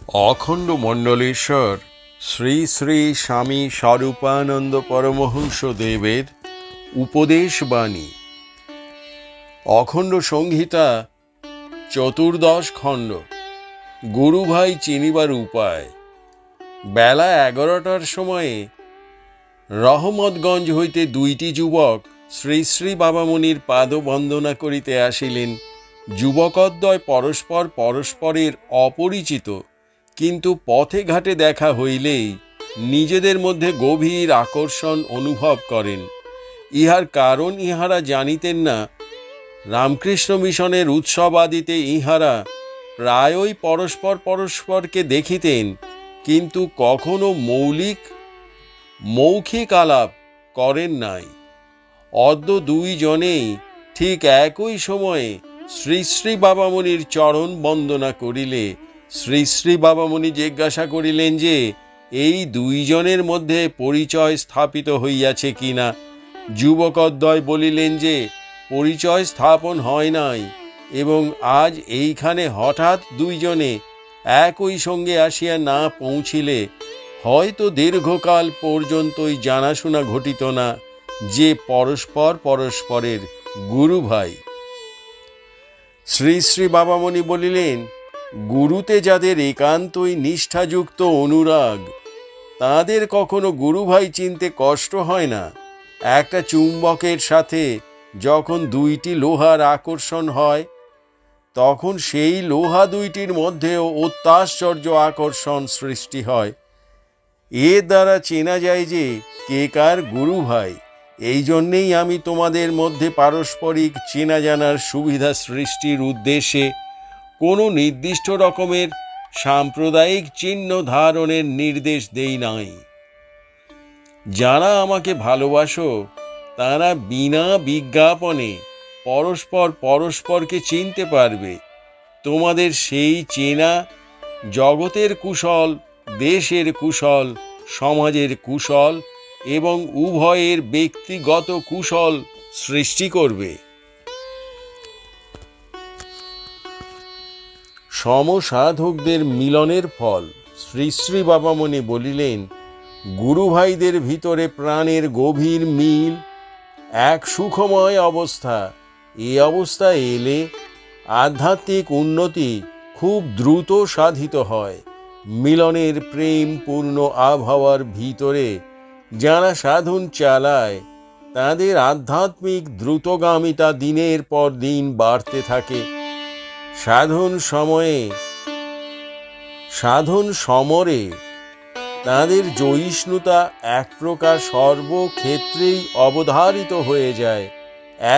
অখণ্ড মণ্ডলেশ্বর শ্রী শ্রী স্বামী স্বরূপানন্দ পরমহংস দেবের উপদেশ বাণী। অখণ্ড সংহিতা চতুর্দশ খণ্ড। গুরুভাই চিনিবার উপায়। বেলা 11টার সময়ে রহমতগঞ্জ হইতে দুইটি যুবক শ্রী শ্রী বাবামুনির পাদবন্দনা করিতে আসিলেন। যুবকদ্বয় পরস্পর পরস্পরের অপরিচিত, কিন্তু পথে ঘাটে দেখা হইলেই নিজেদের মধ্যে গভীর আকর্ষণ অনুভব করেন। ইহার কারণ ইহারা জানিতেন না। রামকৃষ্ণ মিশনের উৎসব আদিতে ইহারা প্রায়ই পরস্পর পরস্পরকে দেখিতেন, কিন্তু কখনো মৌখিক আলাপ করেন নাই। অদ্য দুইজনেই ঠিক একই সময়ে শ্রী শ্রী বাবামুনির চরণ বন্দনা করিলে শ্রী শ্রী বাবামুনি জিজ্ঞাসা করিলেন যে এই দুইজনের মধ্যে পরিচয় স্থাপিত হইয়াছে কিনা। যুবকদ্বয় বলিলেন যে পরিচয় স্থাপন হয় নাই, এবং আজ এইখানে হঠাৎ দুইজনে একই সঙ্গে আসিয়া না পৌঁছিলে হয়তো দীর্ঘকাল পর্যন্তই জানাশোনা ঘটিত না যে পরস্পর পরস্পরের গুরু ভাই। শ্রী শ্রী বাবামুনি বলিলেন, গুরুতে যাদের একান্তই নিষ্ঠাযুক্ত অনুরাগ, তাদের কখনো গুরু ভাই চিনতে কষ্ট হয় না। একটা চুম্বকের সাথে যখন দুইটি লোহার আকর্ষণ হয়, তখন সেই লোহা দুইটির মধ্যেও অত্যাশ্চর্য আকর্ষণ সৃষ্টি হয়। এর দ্বারা চেনা যায় যে কে কার গুরু ভাই। এই জন্যেই আমি তোমাদের মধ্যে পারস্পরিক চেনা জানার সুবিধা সৃষ্টির উদ্দেশ্যে কোনো নির্দিষ্ট রকমের সাম্প্রদায়িক চিহ্ন ধারণের নির্দেশ দেই নাই। যারা আমাকে ভালোবাসো তারা বিনা বিজ্ঞাপনে পরস্পর পরস্পরকে চিনতে পারবে। তোমাদের সেই চেনা জগতের কুশল, দেশের কুশল, সমাজের কুশল এবং উভয়ের ব্যক্তিগত কুশল সৃষ্টি করবে। সমসাধকদের মিলনের ফল। শ্রী শ্রী বাবামুনি বলিলেন, গুরু ভাইদের ভিতরে প্রাণের গভীর মিল এক সুখময় অবস্থা। এই অবস্থা এলে আধ্যাত্মিক উন্নতি খুব দ্রুত সাধিত হয়। মিলনের প্রেম পূর্ণ আবহাওয়ার ভিতরে যারা সাধন চালায় তাদের আধ্যাত্মিক দ্রুতগামিতা দিনের পর দিন বাড়তে থাকে। সাধন সমরে তাদের জয়িষ্ণুতা এক প্রকার সর্বক্ষেত্রেই অবধারিত হয়ে যায়।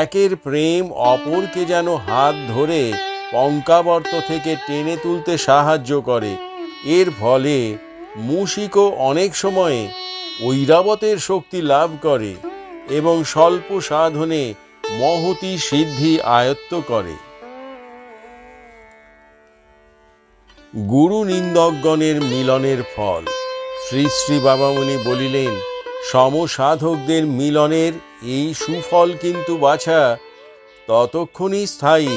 একের প্রেম অপরকে যেন হাত ধরে পঙ্কাবর্ত থেকে টেনে তুলতে সাহায্য করে। এর ফলে মূষিকও অনেক সময়ে ঐরাবতের শক্তি লাভ করে এবং স্বল্প সাধনে মহতী সিদ্ধি আয়ত্ত করে। গুরু নিন্দকগণের মিলনের ফল। শ্রী শ্রী বাবামুনি বলিলেন, সমসাধকদের মিলনের এই সুফল কিন্তু বাছা ততক্ষণই স্থায়ী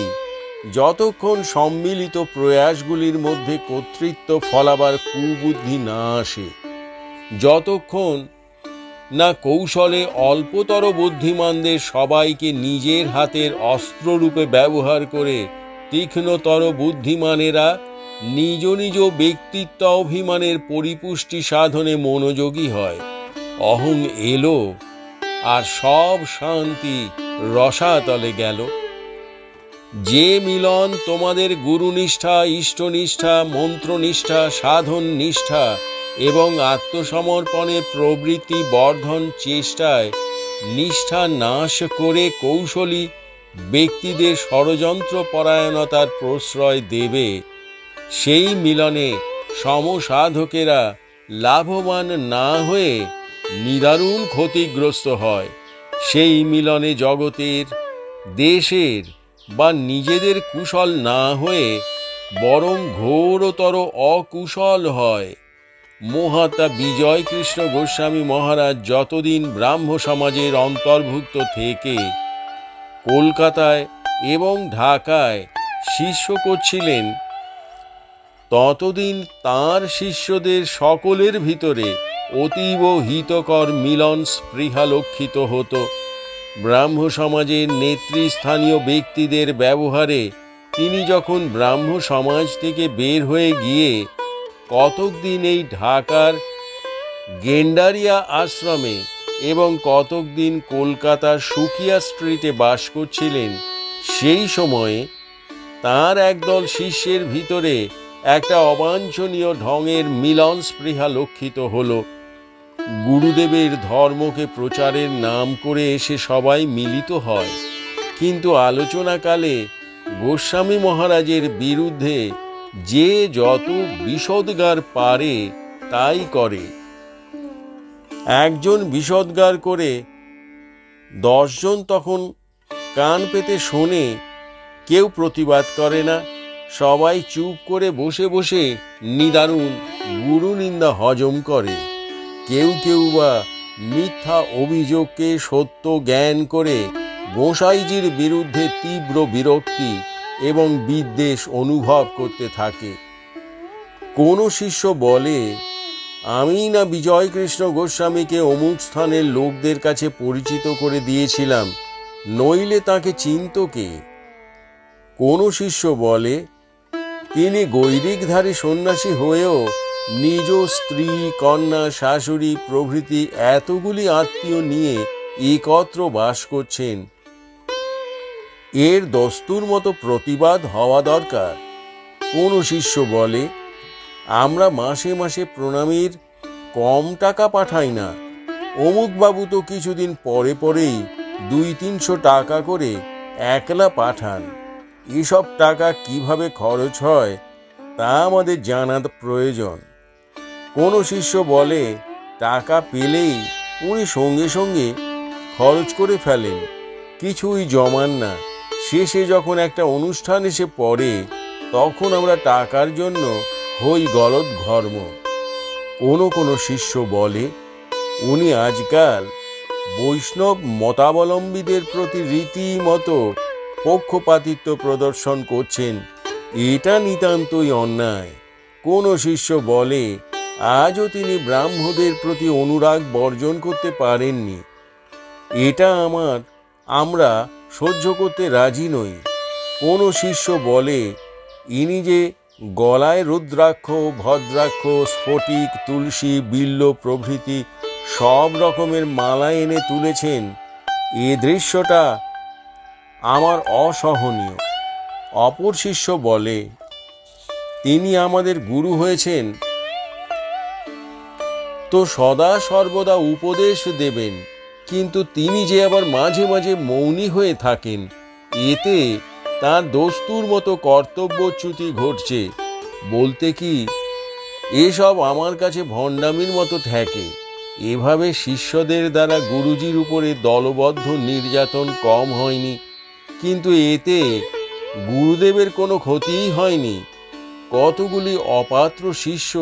যতক্ষণ সম্মিলিত প্রয়াসগুলির মধ্যে কর্তৃত্ব ফলাবার কুবুদ্ধি না আসে। যতক্ষণ না কৌশলে অল্পতর বুদ্ধিমানদের সবাইকে নিজের হাতের অস্ত্ররূপে ব্যবহার করে তীক্ষ্ণতর বুদ্ধিমানেরা নিজ নিজ ব্যক্তিত্ব অভিমানের পরিপুষ্টি সাধনে মনোযোগী হয়, অহং এলো আর সব শান্তি রসাতলে গেল। যে মিলন তোমাদের গুরুনিষ্ঠা, ইষ্টনিষ্ঠা, মন্ত্রনিষ্ঠা, সাধন নিষ্ঠা এবং আত্মসমর্পণে প্রবৃত্তি বর্ধন চেষ্টায় নিষ্ঠা নাশ করে কৌশলী ব্যক্তিদের ষড়যন্ত্র পরায়ণতার প্রশ্রয় দেবে, সেই মিলনে সমসাধকেরা লাভবান না হয়ে নিদারুণ ক্ষতিগ্রস্ত হয়। সেই মিলনে জগতের, দেশের বা নিজেদের কুশল না হয়ে বরং ঘোরতর অকুশল হয়। মহাত্মা বিজয় কৃষ্ণ গোস্বামী মহারাজ যতদিন ব্রাহ্ম সমাজের অন্তর্ভুক্ত থেকে কলকাতায় এবং ঢাকায় শিষ্য করছিলেন, ততদিন তাঁর শিষ্যদের সকলের ভিতরে অতীব হিতকর মিলন স্পৃহা লক্ষিত হতো। ব্রাহ্ম সমাজের নেতৃস্থানীয় ব্যক্তিদের ব্যবহারে তিনি যখন ব্রাহ্ম সমাজ থেকে বের হয়ে গিয়ে কতক দিন এই ঢাকার গেন্ডারিয়া আশ্রমে এবং কতক দিন কলকাতার সুকিয়া স্ট্রিটে বাস করছিলেন, সেই সময়ে তাঁর একদল শিষ্যের ভিতরে একটা অবাঞ্ছনীয় ঢঙের মিলন স্পৃহা লক্ষিত হল। গুরুদেবের ধর্মকে প্রচারের নাম করে এসে সবাই মিলিত হয়, কিন্তু আলোচনাকালে গোস্বামী মহারাজের বিরুদ্ধে যে যত বিষোদ্গার পারে তাই করে। একজন বিষোদ্গার করে 10 জন তখন কান পেতে শোনে, কেউ প্রতিবাদ করে না, সবাই চুপ করে বসে বসে নিদারুণ গুরু নিন্দা হজম করে। কেউ কেউ বা মিথ্যা অভিযোগকে সত্য জ্ঞান করে গোসাইজির বিরুদ্ধে তীব্র বিরক্তি এবং বিদ্বেষ অনুভব করতে থাকে। কোন শিষ্য বলে, আমি না বিজয়কৃষ্ণ গোস্বামীকে অমুক স্থানের লোকদের কাছে পরিচিত করে দিয়েছিলাম, নইলে তাকে চিনত কে? কোন শিষ্য বলে, তিনি গৈরিকধারী সন্ন্যাসী হয়েও নিজ স্ত্রী, কন্যা, শাশুড়ি প্রভৃতি এতগুলি আত্মীয় নিয়ে একত্র বাস করছেন, এর দস্তুর মতো প্রতিবাদ হওয়া দরকার। কোন শিষ্য বলে, আমরা মাসে মাসে প্রণামীর কম টাকা পাঠাই না, অমুক বাবু তো কিছুদিন পরে পরেই 200-300 টাকা করে একলা পাঠান, এসব টাকা কিভাবে খরচ হয় তা আমাদের জানা প্রয়োজন। কোন শিষ্য বলে, টাকা পেলেই উনি সঙ্গে সঙ্গে খরচ করে ফেলেন, কিছুই জমান না, শেষে যখন একটা অনুষ্ঠান এসে পড়ে তখন আমরা টাকার জন্য হই গলদঘর্ম। কোন শিষ্য বলে, উনি আজকাল বৈষ্ণব মতাবলম্বীদের প্রতি রীতিমতো পক্ষপাতিত্ব প্রদর্শন করছেন, এটা নিতান্তই অন্যায়। কোন শিষ্য বলে, আজও তিনি ব্রাহ্মদের প্রতি অনুরাগ বর্জন করতে পারেননি, এটা আমরা সহ্য করতে রাজি নই। কোন শিষ্য বলে, ইনি যে গলায় রুদ্রাক্ষ, ভদ্রাক্ষ, স্ফটিক, তুলসী, বিল্ব প্রভৃতি সব রকমের মালা এনে তুলেছেন, এ দৃশ্যটা আমার অসহনীয়। অপর শিষ্য বলে, তিনি আমাদের গুরু হয়েছেন তো সদা সর্বদা উপদেশ দেবেন, কিন্তু তিনি যে আবার মাঝে মাঝে মৌনী হয়ে থাকেন, এতে তার দস্তুর মতো কর্তব্যচ্যুতি ঘটছে। বলতে কি, এসব আমার কাছে ভণ্ডামির মতো ঠেকে। এভাবে শিষ্যদের দ্বারা গুরুজির উপরে দলবদ্ধ নির্যাতন কম হয়নি, কিন্তু এতে গুরুদেবের কোনো ক্ষতিই হয়নি। কতগুলি অপাত্র শিষ্য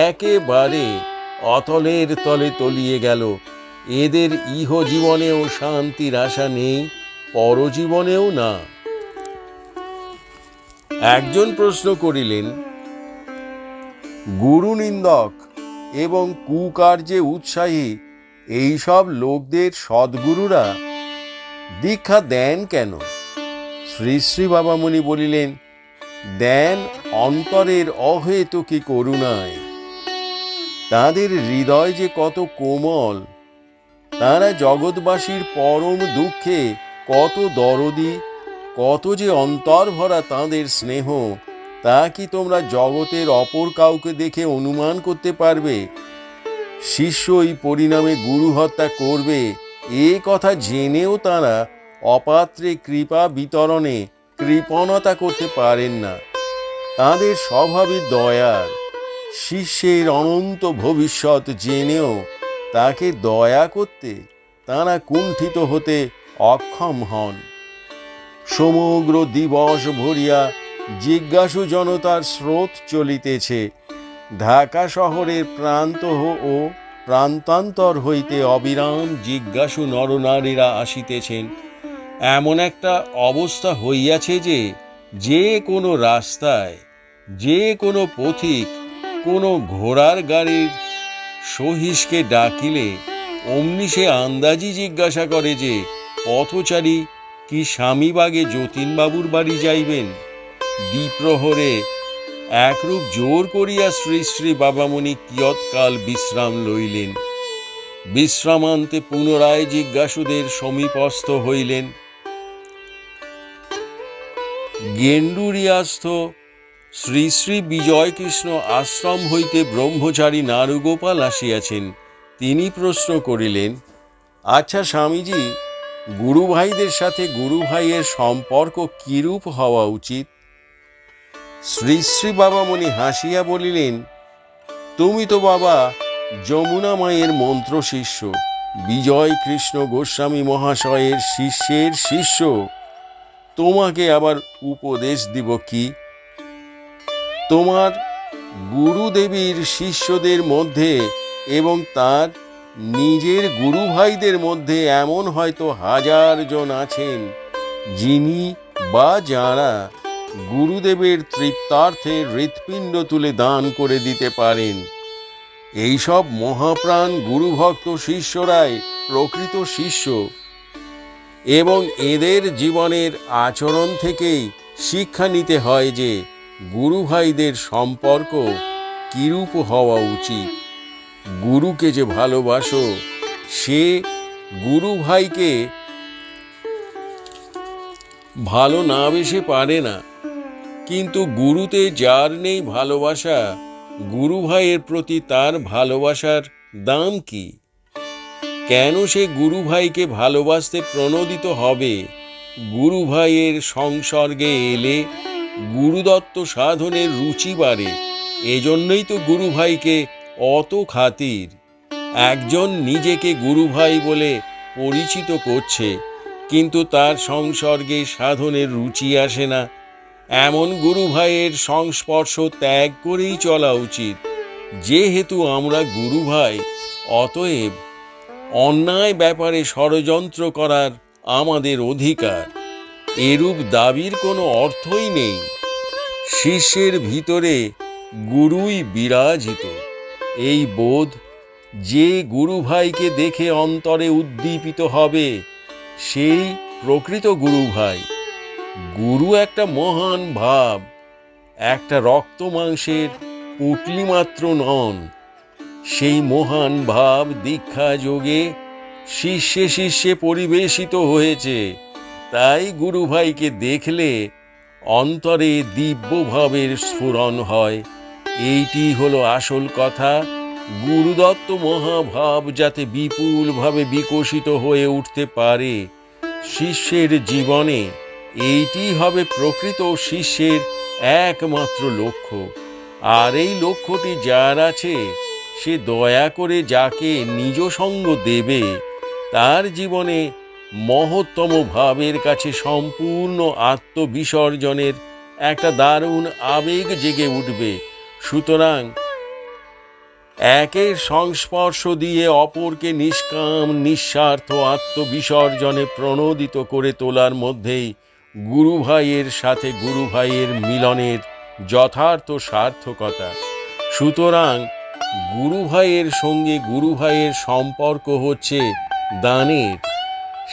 একেবারে অতলের তলে তলিয়ে গেল। এদের ইহ জীবনেও শান্তির আশা নেই, পরজীবনেও না। একজন প্রশ্ন করিলেন, গুরু নিন্দক এবং কুকার্যে উৎসাহী এইসব লোকদের সদ্গুরুরা দীক্ষা দেন কেন? শ্রী শ্রী বাবামণি বলিলেন, দেন অন্তরের অহেতুকী করুণায়। তাদের হৃদয় যে কত কোমল, তারা জগৎবাসীর পরম দুঃখে কত দরদি, কত যে অন্তর ভরা তাঁদের স্নেহ, তা কি তোমরা জগতের অপর কাউকে দেখে অনুমান করতে পারবে? শিষ্যই পরিণামে গুরু হত্যা করবে, এ কথা জেনেও তাঁরা অপাত্রে কৃপা বিতরণে কৃপণতা করতে পারেন না। তাঁদের স্বভাবই দয়ার, শিষ্যের অনন্ত ভবিষ্যৎ জেনেও তাকে দয়া করতে তাঁরা কুণ্ঠিত হতে অক্ষম হন। সমগ্র দিবস ভরিয়া জিজ্ঞাসু জনতার স্রোত চলিতেছে। ঢাকা শহরের প্রান্ত ও প্রান্তান্তর হইতে অবিরাম জিজ্ঞাসু নরনারীরা আসিতেছেন। এমন একটা অবস্থা হইয়াছে যে কোনো রাস্তায় যে কোনো পথিক কোনো ঘোড়ার গাড়ির সহিসকে ডাকিলে অমনি সে আন্দাজি জিজ্ঞাসা করে যে পথচারী কি স্বামীবাগে যতীনবাবুর বাড়ি যাইবেন। দ্বিপ্রহরে একরূপ জোর করিয়া শ্রী শ্রী বাবামণি কিয়ৎকাল বিশ্রাম লইলেন। বিশ্রামান্তে পুনরায় জিজ্ঞাসুদের সমীপস্থ হইলেন। গেন্ডুরিয়াস্থ শ্রী শ্রী বিজয়কৃষ্ণ আশ্রম হইতে ব্রহ্মচারী নারুগোপাল আসিয়াছেন। তিনি প্রশ্ন করিলেন, আচ্ছা স্বামীজি, গুরু ভাইদের সাথে গুরু ভাইয়ের সম্পর্ক কিরূপ হওয়া উচিত? শ্রী শ্রী বাবামণি হাসিয়া বলিলেন, তুমি তো বাবা যমুনা মায়ের মন্ত্র শিষ্য, বিজয় কৃষ্ণ গোস্বামী মহাশয়ের শিষ্যের শিষ্য, তোমাকে আবার উপদেশ দিব কি? তোমার গুরুদেবীর শিষ্যদের মধ্যে এবং তার নিজের গুরু ভাইদের মধ্যে এমন হয়তো 1000 জন আছেন যিনি বা যারা গুরুদেবের তৃপ্তার্থে হৃৎপিণ্ড তুলে দান করে দিতে পারেন। এইসব মহাপ্রাণ গুরুভক্ত শিষ্যরাই প্রকৃত শিষ্য, এবং এদের জীবনের আচরণ থেকেই শিক্ষা নিতে হয় যে গুরু ভাইদের সম্পর্ক কিরূপ হওয়া উচিত। গুরুকে যে ভালোবাসো সে গুরু ভাইকে ভালো না বেশে পারে না, কিন্তু গুরুতে যার নেই ভালোবাসা, গুরু ভাইয়ের প্রতি তার ভালোবাসার দাম কি? কেন সে গুরু ভাইকে ভালোবাসতে প্রণোদিত হবে? গুরু ভাইয়ের সংসর্গে এলে গুরুদত্ত সাধনের রুচি বাড়ে। এজন্যই তো গুরু ভাইকে অত খাতির। একজন নিজেকে গুরু ভাই বলে পরিচিত করছে, কিন্তু তার সংসর্গে সাধনের রুচি আসে না। এমন গুরু ভাইয়ের সংস্পর্শ ত্যাগ করেই চলা উচিত। যেহেতু আমরা গুরু ভাই, অতএব অন্যায় ব্যাপারে ষড়যন্ত্র করার আমাদের অধিকার। এরূপ দাবির কোনো অর্থই নেই। শিষ্যের ভিতরে গুরুই বিরাজিত, এই বোধ যে গুরু ভাইকে দেখে অন্তরে উদ্দীপিত হবে, সেই প্রকৃত গুরু ভাই। গুরু একটা মহান ভাব, একটা রক্ত মাংসের পুঁটলি মাত্র নন। সেই মহান ভাব দীক্ষা যোগে শিষ্যে শিষ্যে পরিবেশিত হয়েছে। তাই গুরু ভাইকে দেখলে অন্তরে দিব্য ভাবের স্ফুরণ হয়। এইটি হলো আসল কথা। গুরুদত্ত মহাভাব যাতে বিপুলভাবে বিকশিত হয়ে উঠতে পারে শিষ্যের জীবনে, এইটি হবে প্রকৃত শিষ্যের একমাত্র লক্ষ্য। আর এই লক্ষ্যটি যার আছে, সে দয়া করে যাকে নিজ সঙ্গ দেবে, তার জীবনে মহত্তম ভাবের কাছে সম্পূর্ণ আত্মবিসর্জনের একটা দারুণ আবেগ জেগে উঠবে। সুতরাং একের সংস্পর্শ দিয়ে অপরকে নিষ্কাম নিঃস্বার্থ আত্মবিসর্জনে প্রণোদিত করে তোলার মধ্যেই গুরু ভাইয়ের সাথে গুরু ভাইয়ের মিলনের যথার্থ সার্থকতা। সুতরাং গুরু ভাইয়ের সঙ্গে গুরু ভাইয়ের সম্পর্ক হচ্ছে দানের,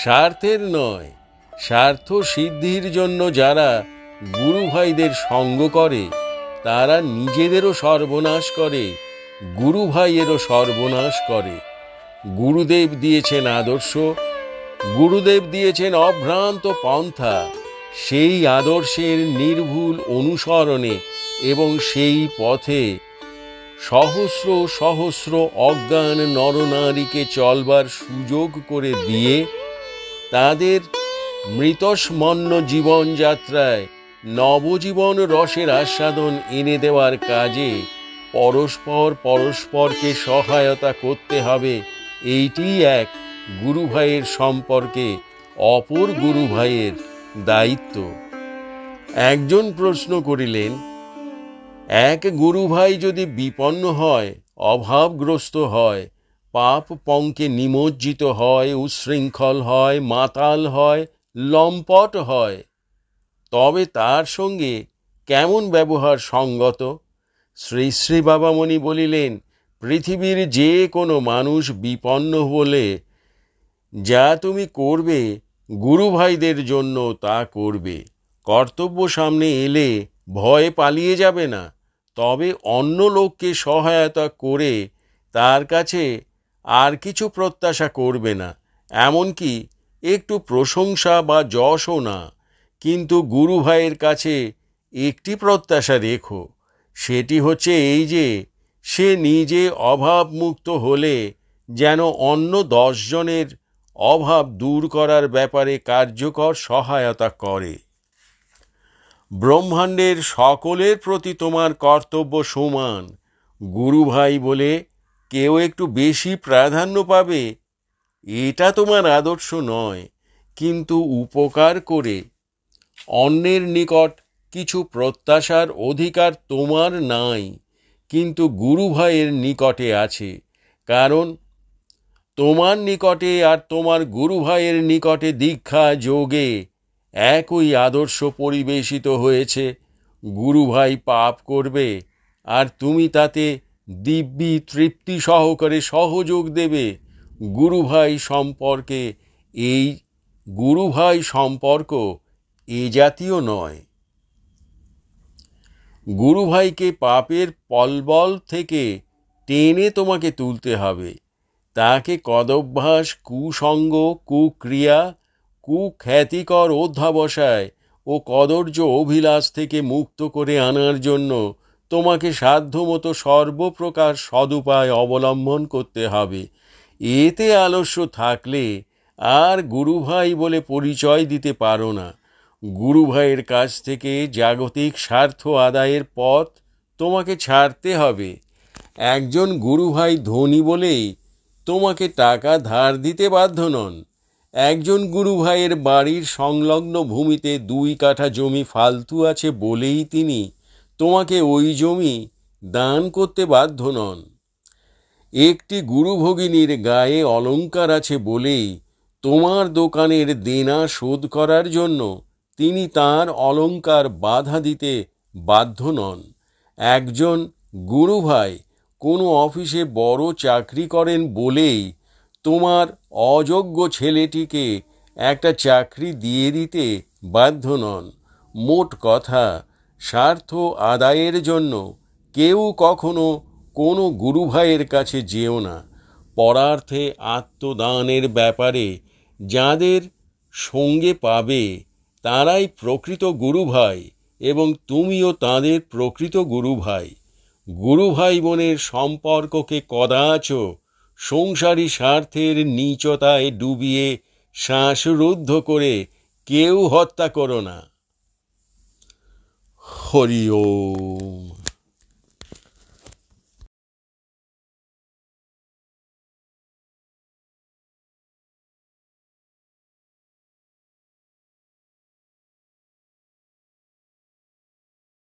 স্বার্থের নয়। স্বার্থ সিদ্ধির জন্য যারা গুরু ভাইদের সঙ্গ করে, তারা নিজেদেরও সর্বনাশ করে, গুরু ভাইয়েরও সর্বনাশ করে। গুরুদেব দিয়েছেন আদর্শ, গুরুদেব দিয়েছেন অভ্রান্ত পন্থা। সেই আদর্শের নির্ভুল অনুসরণে এবং সেই পথে সহস্র সহস্র অজ্ঞান নরনারীকে চলবার সুযোগ করে দিয়ে তাদের মৃতস্মন্ন জীবনযাত্রায় নবজীবন রসের আস্বাদন এনে দেওয়ার কাজে পরস্পর পরস্পরকে সহায়তা করতে হবে। এইটি এক গুরু ভাইয়ের সম্পর্কে অপর গুরু ভাইয়ের দায়িত্ব। একজন প্রশ্ন করিলেন, এক গুরু ভাই যদি বিপন্ন হয়, অভাবগ্রস্ত হয়, পাপ পঙ্কে নিমজ্জিত হয়, উচ্ছৃঙ্খল হয়, মাতাল হয়, লম্পট হয়, তবে তার সঙ্গে কেমন ব্যবহার সঙ্গত? শ্রী শ্রী বাবামণি বলিলেন, পৃথিবীর যে কোনো মানুষ বিপন্ন বলে যা তুমি করবে গুরু ভাইদের জন্য তা করবে। কর্তব্য সামনে এলে ভয়ে পালিয়ে যাবে না, তবে অন্য লোককে সহায়তা করে তার কাছে আর কিছু প্রত্যাশা করবে না, এমনকি একটু প্রশংসা বা যশও না। কিন্তু গুরু ভাইয়ের কাছে একটি প্রত্যাশা রেখো, সেটি হচ্ছে এই যে সে নিজে অভাবমুক্ত হলে যেন অন্য 10 জনের অভাব দূর করার ব্যাপারে কার্যকর সহায়তা করে। ব্রহ্মাণ্ডের সকলের প্রতি তোমার কর্তব্য সমান। গুরু ভাই বলে কেউ একটু বেশি প্রাধান্য পাবে এটা তোমার আদর্শ নয়, কিন্তু উপকার করে অন্যের নিকট কিছু প্রত্যাশার অধিকার তোমার নাই, কিন্তু গুরু ভাইয়ের নিকটে আছে। কারণ তোমার নিকটে আর তোমার গুরু ভাইয়ের নিকটে দীক্ষা যোগে একই আদর্শ পরিবেশিত হয়েছে। গুরু ভাই পাপ করবে আর তুমি তাতে দিব্যি তৃপ্তি সহকারে সহযোগ দেবে। গুরু ভাই সম্পর্ক এ জাতীয় নয়। গুরু ভাইকে পাপের পলবল থেকে টেনে তোমাকে তুলতে হবে। তাকে কদভ্যাস, কুসঙ্গ, কুক্রিয়া, কুখ্যাতিকর অধ্যাবসায় ও কদর্য অভিলাষ থেকে মুক্ত করে আনার জন্য তোমাকে সাধ্যমতো সর্বপ্রকার সদুপায় অবলম্বন করতে হবে। এতে আলস্য থাকলে আর গুরু ভাই বলে পরিচয় দিতে পারো না। গুরু ভাইয়ের কাছ থেকে জাগতিক স্বার্থ আদায়ের পথ তোমাকে ছাড়তে হবে। একজন গুরু ভাই ধনী বলেই তোমাকে টাকা ধার দিতে বাধ্য নন। একজন গুরু ভাইয়ের বাড়ির সংলগ্ন ভূমিতে 2 কাঠা জমি ফালতু আছে বলেই তিনি তোমাকে ওই জমি দান করতে বাধ্য নন। একটি গুরু ভগিনীর গায়ে অলংকার আছে বলেই তোমার দোকানের দেনা শোধ করার জন্য তিনি তার অলংকার বাধা দিতে বাধ্য নন। একজন গুরু ভাই কোনো অফিসে বড় চাকরি করেন বলেই তোমার অযোগ্য ছেলেটিকে একটা চাকরি দিয়ে দিতে বাধ্য নন। মোট কথা, স্বার্থ আদায়ের জন্য কেউ কখনো কোনো গুরু ভাইয়ের কাছে যেও না। পরার্থে আত্মদানের ব্যাপারে যাদের সঙ্গে পাবে তারাই প্রকৃত গুরু ভাই, এবং তুমিও তাদের প্রকৃত গুরু ভাই। গুরু ভাই বোনের সম্পর্ককে কদাচ সংসারী স্বার্থের নীচতায় ডুবিয়ে শ্বাসরুদ্ধ করে কেউ হত্যা করো না। হরি ওম।